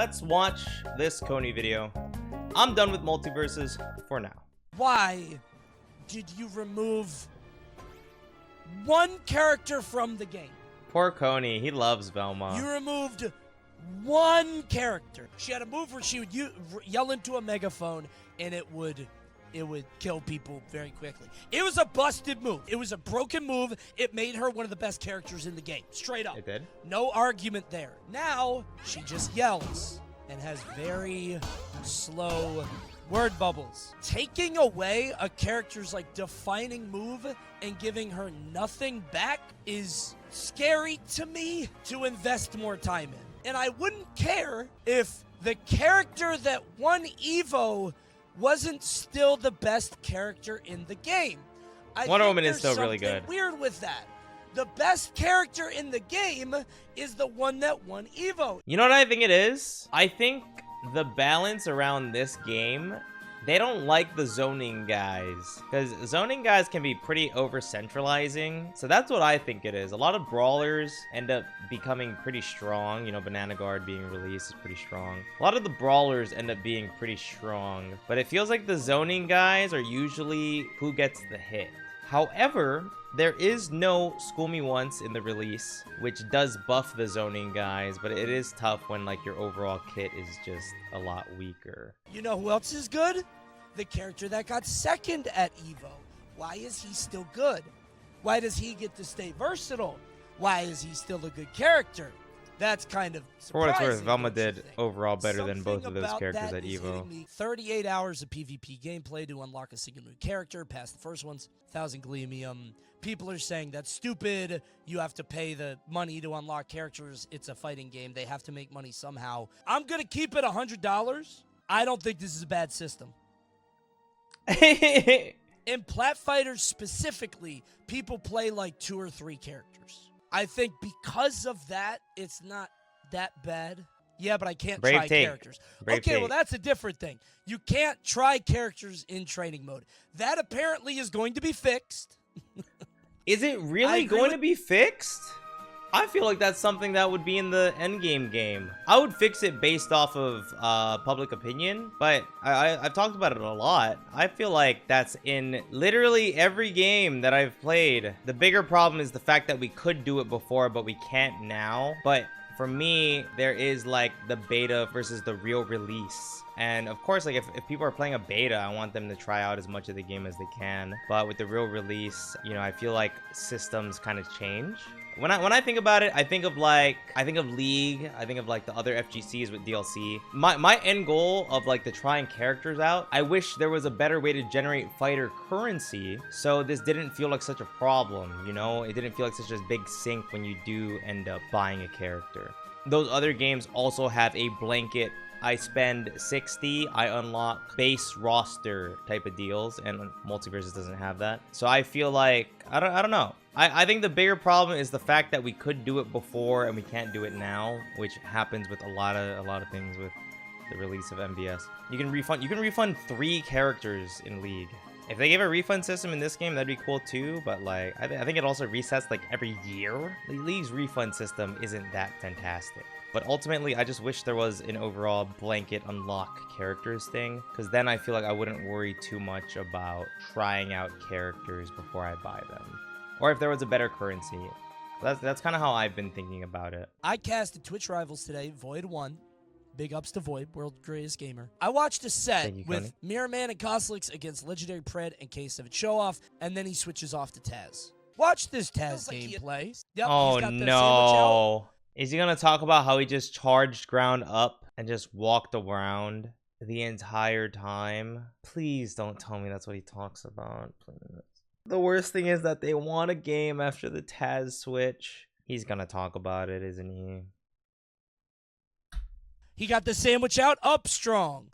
let's watch this Coney video. I'm done with MultiVersus for now. Why did you remove one character from the game? Poor Coney, he loves Velma. You removed one character. She had a move where she would yell into a megaphone and it would kill people very quickly. It was a busted move. It was a broken move. It made her one of the best characters in the game. Straight up. It did? No argument there. Now, she just yells and has very slow word bubbles. Taking away a character's defining move and giving her nothing back is scary to me to invest more time in. And I wouldn't care if the character that won Evo wasn't still the best character in the game. Wonder Woman is still really good. Weird with that. The best character in the game is the one that won Evo. You know what I think it is? I think the balance around this game, they don't like the zoning guys, because zoning guys can be pretty over-centralizing. So that's what I think it is. A lot of brawlers end up becoming pretty strong. You know, Banana Guard being released is pretty strong. A lot of the brawlers end up being pretty strong, but it feels like the zoning guys are usually who gets the hit. However, there is no School Me Once in the release, which does buff the zoning guys, but it is tough when your overall kit is just a lot weaker. You know who else is good? The character that got second at Evo. Why is he still good? Why does he get to stay versatile? Why is he still a good character? That's kind of surprising. For what it's worth, Velma did overall better than both of those characters at Evo. 38 hours of PvP gameplay to unlock a single new character, past the first ones, 1,000 Gleamium. People are saying that's stupid. You have to pay the money to unlock characters. It's a fighting game. They have to make money somehow. I'm going to keep it $100. I don't think this is a bad system. In Plat Fighters specifically, people play 2 or 3 characters. I think because of that, it's not that bad. Yeah, but I can't try characters. Okay, well, that's a different thing. You can't try characters in training mode. That apparently is going to be fixed. Is it really going to be fixed? I feel like that's something that would be in the endgame game. I would fix it based off of public opinion, but I've talked about it a lot. I feel like that's in literally every game that I've played. The bigger problem is the fact that we could do it before, but we can't now. But for me, there is the beta versus the real release. And of course, if people are playing a beta, I want them to try out as much of the game as they can. But with the real release, I feel like systems kind of change. When I think about it, I think of League, I think of the other FGCs with DLC. My end goal of the trying characters out, I wish there was a better way to generate fighter currency, so this didn't feel like such a problem, It didn't feel like such a big sink when you do end up buying a character. Those other games also have a blanket, I spend 60, I unlock base roster type of deals, and MultiVersus doesn't have that. So I feel like, I don't know. I think the bigger problem is the fact that we could do it before and we can't do it now, which happens with a lot of things with the release of MVS. You can refund 3 characters in League. If they gave a refund system in this game, that'd be cool too, but I think it also resets every year. League's refund system isn't that fantastic. But ultimately, I just wish there was an overall blanket unlock characters thing, because then I feel like I wouldn't worry too much about trying out characters before I buy them. Or if there was a better currency. That's kind of how I've been thinking about it. I casted Twitch Rivals today. VoiD won. Big ups to VoiD, world's greatest gamer. I watched a set with Mirror Man and Koslix against Legendary Pred and K7 Show Off, and then he switches off to Taz. Watch this Taz gameplay. Yep, oh no. Is he going to talk about how he just charged ground up and just walked around the entire time? Please don't tell me that's what he talks about. Please. The worst thing is that they won a game after the Taz switch. He's going to talk about it, isn't he? He got the sandwich out. Up strong.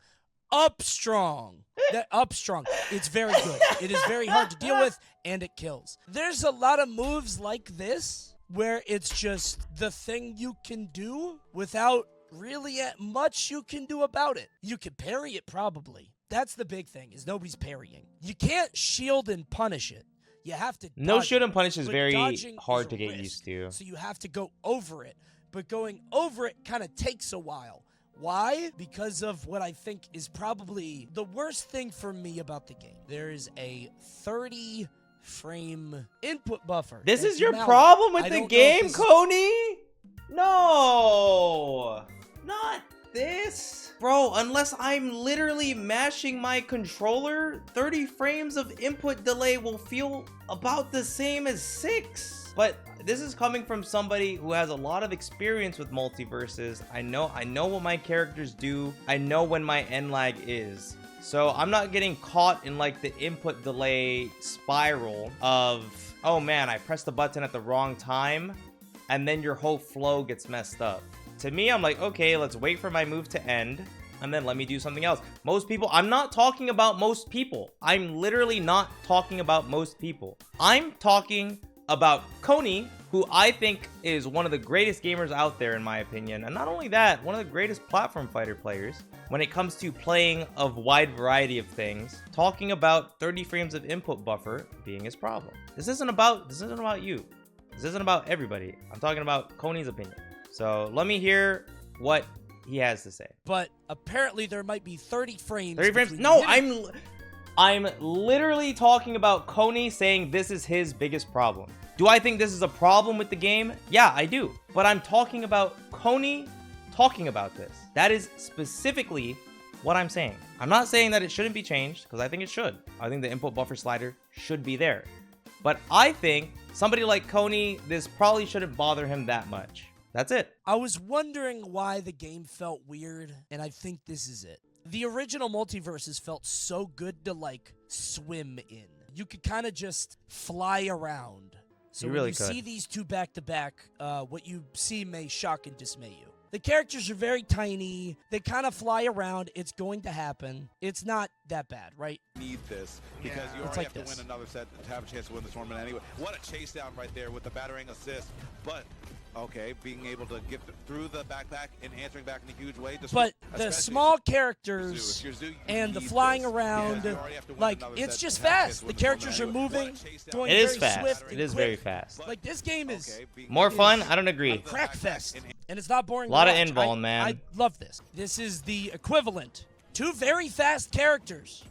Up strong. Up strong. It's very good. It is very hard to deal with, and it kills. There's a lot of moves like this where it's just the thing you can do without really much you can do about it. You can parry it probably. That's the big thing, is nobody's parrying. You can't shield and punish it. You have to No dodge shield and it, punish is very hard to a get risk, used to. So you have to go over it. But going over it kind of takes a while. Why? Because of what I think is probably the worst thing for me about the game. There is a 30 frame input buffer. This is your problem with the game, Coney? No, not this. Bro, unless I'm literally mashing my controller, 30 frames of input delay will feel about the same as 6. But this is coming from somebody who has a lot of experience with MultiVersus. I know what my characters do. I know when my end lag is. So I'm not getting caught in like the input delay spiral of, oh man, I pressed the button at the wrong time, and then your whole flow gets messed up. To me, I'm like, okay, let's wait for my move to end, and then let me do something else. Most people, I'm not talking about most people. I'm literally not talking about most people. I'm talking about Coney, who I think is one of the greatest gamers out there in my opinion. And not only that, one of the greatest platform fighter players when it comes to playing a wide variety of things, talking about 30 frames of input buffer being his problem. This isn't about you. This isn't about everybody. I'm talking about Coney's opinion. So let me hear what he has to say. But apparently there might be 30 frames. 30 frames? No, I'm literally talking about Coney saying this is his biggest problem. Do I think this is a problem with the game? Yeah, I do. But I'm talking about Coney talking about this. That is specifically what I'm saying. I'm not saying that it shouldn't be changed, because I think it should. I think the input buffer slider should be there. But I think somebody like Coney, this probably shouldn't bother him that much. That's it. I was wondering why the game felt weird, and I think this is it. The original MultiVersus felt so good to, like, swim in. You could kind of just fly around. So when you see these two back-to-back, what you see may shock and dismay you. The characters are very tiny. They kind of fly around. It's going to happen. It's not that bad, right? Need this because you already have to win another set to have a chance to win the tournament anyway. What a chase down right there with the battering assist. But okay, being able to get through the backpack and answering back in a huge way. But the small characters and the flying around, like, it's just fast. The characters are moving, going very swift. It is very fast. Like, this game is more fun. I don't agree. Crack fest, and it's not boring. A lot of invuln, man. I love this. This is the equivalent. Two very fast characters.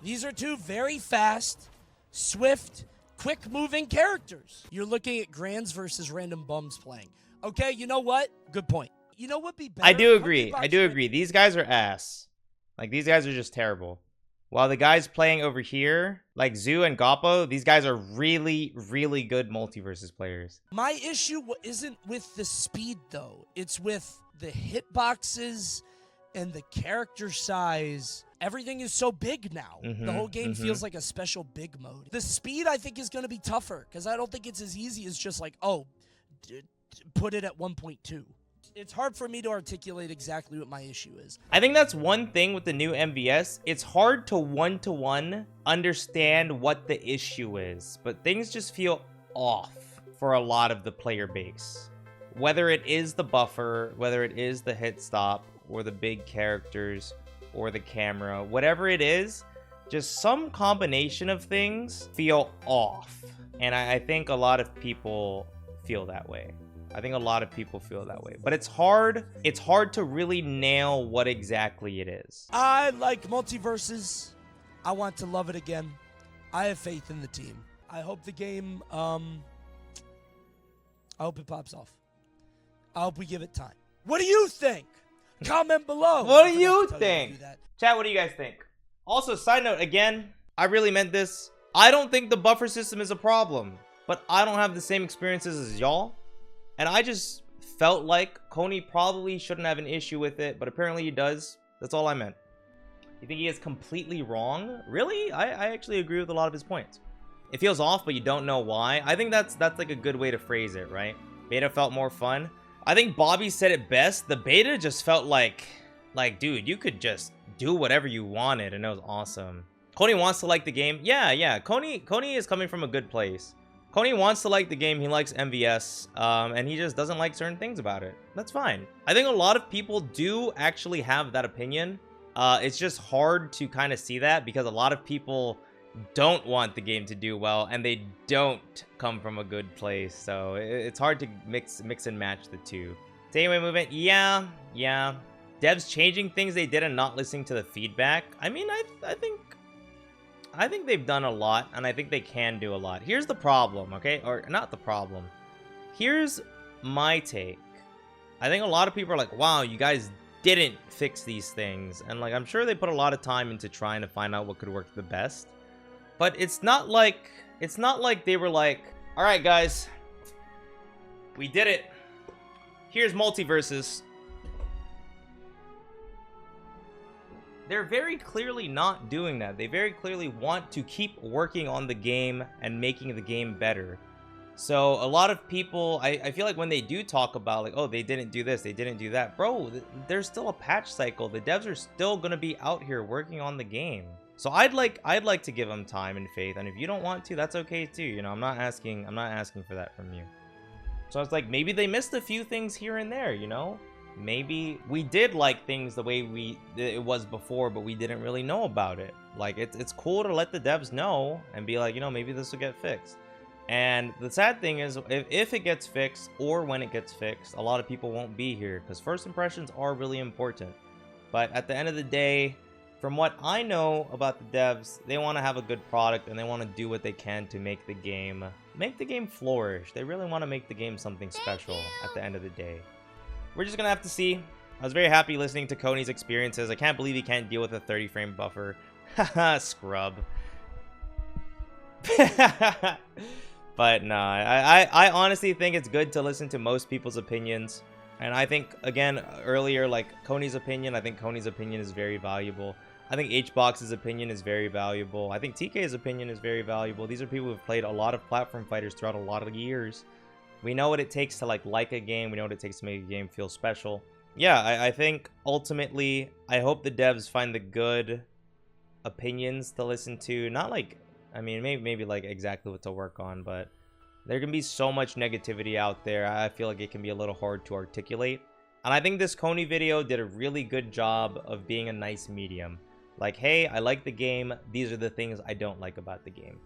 These are two very fast, swift, quick-moving characters. You're looking at Grands versus random bums playing. Okay, you know what? Good point. You know what be better? I do agree. These guys are ass. Like, these guys are just terrible. While the guys playing over here, like Zoo and Goppo, these guys are really, really good MultiVersus players. My issue isn't with the speed, though. It's with the hitboxes and the character size. Everything is so big now. The whole game feels like a special big mode. The speed, I think, is going to be tougher because I don't think it's as easy as just like, oh, put it at 1.2. It's hard for me to articulate exactly what my issue is. I think that's one thing with the new MVS. It's hard to one-to-one understand what the issue is, but things just feel off for a lot of the player base. Whether it is the buffer, whether it is the hit stop, or the big characters, or the camera, whatever it is, just some combination of things feel off. And I think a lot of people feel that way. But it's hard to really nail what exactly it is. I like MultiVersus. I want to love it again. I have faith in the team. I hope the game, I hope it pops off. I hope we give it time. What do you think? Comment below. What do you think? Chat, what do you guys think? Also, side note, again, I really meant this. I don't think the buffer system is a problem, but I don't have the same experiences as y'all. And I just felt like Coney probably shouldn't have an issue with it, but apparently he does. That's all I meant. You think he is completely wrong? Really? I actually agree with a lot of his points. It feels off, but you don't know why. I think that's like a good way to phrase it, right? Beta felt more fun. I think Bobby said it best. The beta just felt like, dude, you could just do whatever you wanted, and it was awesome. Coney wants to like the game. Yeah. Coney is coming from a good place. Coney wants to like the game. He likes MVS, and he just doesn't like certain things about it. That's fine. I think a lot of people do actually have that opinion. It's just hard to kind of see that because a lot of people don't want the game to do well, and they don't come from a good place. So it's hard to mix and match the two. Takeaway movement, yeah. Devs changing things they did and not listening to the feedback. I mean, I think they've done a lot, and I think they can do a lot. Here's the problem, okay? Or not the problem. Here's my take. I think a lot of people are like, wow, you guys didn't fix these things. And like, I'm sure they put a lot of time into trying to find out what could work the best. But it's not like they were like, all right, guys, we did it. Here's MultiVersus. They're very clearly not doing that. They very clearly want to keep working on the game and making the game better. So a lot of people, I feel like when they do talk about like, oh, they didn't do this, they didn't do that. Bro, there's still a patch cycle. The devs are still going to be out here working on the game. So I'd like to give them time and faith. And if you don't want to, that's okay too. You know, I'm not asking for that from you. So it's like, maybe they missed a few things here and there, you know? Maybe we did like things the way it was before, but we didn't really know about it. Like, it's cool to let the devs know and be like, you know, maybe this will get fixed. And the sad thing is, if it gets fixed or when it gets fixed, a lot of people won't be here because first impressions are really important. But at the end of the day, from what I know about the devs, they want to have a good product and they want to do what they can to make the game flourish. They really want to make the game something special at the end of the day. We're just gonna have to see. I was very happy listening to Coney's experiences. I can't believe he can't deal with a 30 frame buffer. Haha, scrub. But no, I honestly think it's good to listen to most people's opinions. And I think, again, earlier, like Coney's opinion, I think Coney's opinion is very valuable. I think HBox's opinion is very valuable. I think TK's opinion is very valuable. These are people who've played a lot of platform fighters throughout a lot of years. We know what it takes to like a game. We know what it takes to make a game feel special. Yeah, I think ultimately, I hope the devs find the good opinions to listen to. Not like, I mean, maybe like exactly what to work on, but there can be so much negativity out there. I feel like it can be a little hard to articulate. And I think this Coney video did a really good job of being a nice medium. Like, hey, I like the game. These are the things I don't like about the game.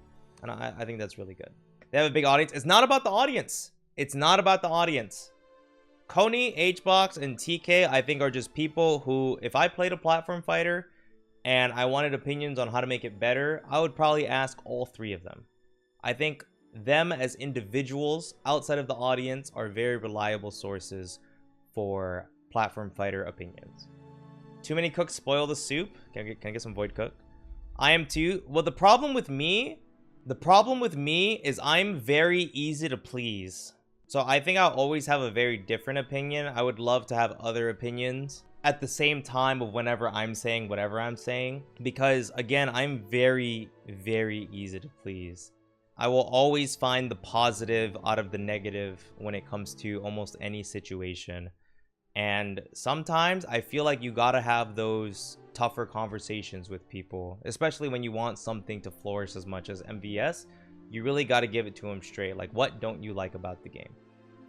And I think that's really good. They have a big audience. It's not about the audience. It's not about the audience. Coney, HBox, and TK, I think, are just people who, if I played a platform fighter and I wanted opinions on how to make it better, I would probably ask all three of them. I think them as individuals outside of the audience are very reliable sources for platform fighter opinions. Too many cooks spoil the soup. Can I get some Void Cook? I am too. Well, the problem with me is I'm very easy to please. So I think I'll always have a very different opinion. I would love to have other opinions at the same time of whenever I'm saying whatever I'm saying. Because again, I'm very, very easy to please. I will always find the positive out of the negative when it comes to almost any situation. And sometimes I feel like you gotta have those tougher conversations with people, especially when you want something to flourish as much as MVS. You really got to give it to them straight. Like, what don't you like about the game?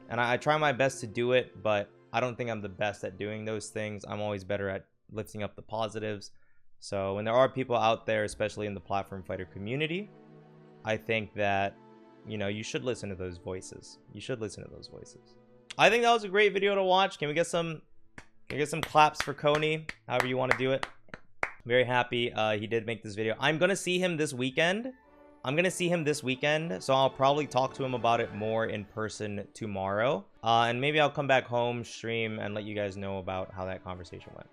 And I try my best to do it, but I don't think I'm the best at doing those things. I'm always better at lifting up the positives. So when there are people out there, especially in the platform fighter community, I think that, you know, you should listen to those voices. You should listen to those voices. I think that was a great video to watch. Can we get some claps for Coney? However you want to do it. Very happy he did make this video. I'm gonna see him this weekend. So I'll probably talk to him about it more in person tomorrow. And maybe I'll come back home, stream, and let you guys know about how that conversation went.